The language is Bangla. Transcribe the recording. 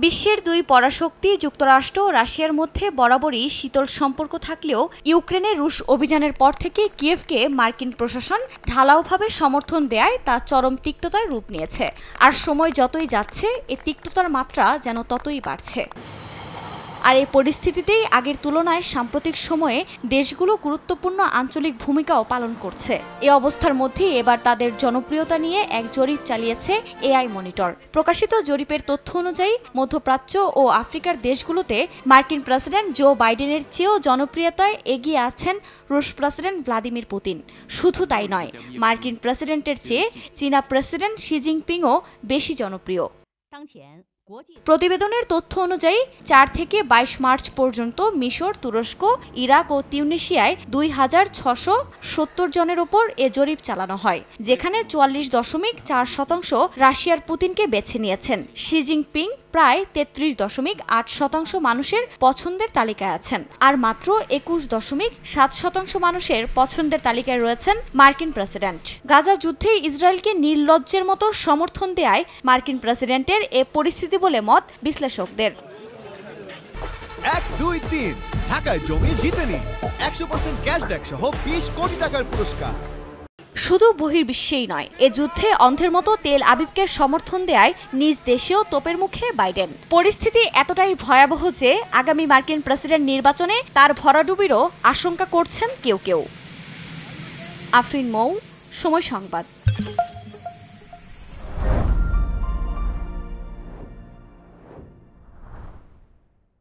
বিশ্বের দুই পরাশক্তি যুক্তরাষ্ট্র ও রাশিয়ার মধ্যে বরাবরই শীতল সম্পর্ক থাকলেও ইউক্রেনে রুশ অভিযানের পর থেকে কিয়েভকে মার্কিন প্রশাসন ঢালাওভাবে সমর্থন দেয়ায় তা চরম তিক্ততায় রূপ নিয়েছে। আর সময় যতই যাচ্ছে এ তিক্ততার মাত্রা যেন ততই বাড়ছে। আর এই পরিস্থিতিতেই আগের তুলনায় সাম্প্রতিক সময়ে দেশগুলো গুরুত্বপূর্ণ আঞ্চলিক ভূমিকাও পালন করছে। এ অবস্থার মধ্যে এবার তাদের জনপ্রিয়তা নিয়ে এক জরিপ চালিয়েছে এআই মনিটর। প্রকাশিত জরিপের তথ্য অনুযায়ী মধ্যপ্রাচ্য ও আফ্রিকার দেশগুলোতে মার্কিন প্রেসিডেন্ট জো বাইডেনের চেয়েও জনপ্রিয়তায় এগিয়ে আছেন রুশ প্রেসিডেন্ট ভ্লাদিমির পুতিন। শুধু তাই নয়, মার্কিন প্রেসিডেন্টের চেয়ে চীনা প্রেসিডেন্ট শি জিনপিংও বেশি জনপ্রিয়। প্রতিবেদনের তথ্য অনুযায়ী ৪ থেকে ২২ মার্চ পর্যন্ত মিশর, তুরস্ক, ইরাক ও তিউনিসিয়ায় ২,৬৭০ জনের ওপর এ জরিপ চালানো হয়, যেখানে ৪৪.৪% রাশিয়ার পুতিনকে বেছে নিয়েছেন। শি জিনপিং প্রায় ৩৩.৮% মানুষের পছন্দের তালিকায় আছেন, আর মাত্র ২১.৭% মানুষের পছন্দের তালিকায় রয়েছেন মার্কিন প্রেসিডেন্ট। গাজা যুদ্ধে ইসরায়েলকে নির্লজ্জের মতো সমর্থন দেয়ায় মার্কিন প্রেসিডেন্টের এ পরিস্থিতি বলে মত বিশ্লেষকদের। ১, ২, ৩ ঢাকায় জমি জিতে নিন ১০০% ক্যাশব্যাক সহ ২০ কোটি টাকার পুরস্কার। শুধু বহির্বিশ্বেই নয়, এ যুদ্ধে অন্ধের মতো তেল আবিবকে সমর্থন দেয়ায় নিজ দেশেও তোপের মুখে বাইডেন। পরিস্থিতি এতটাই ভয়াবহ যে আগামী মার্কিন প্রেসিডেন্ট নির্বাচনে তার ভরাডুবিরও আশঙ্কা করছেন কেউ কেউ। আফরিন মৌ, সময় সংবাদ।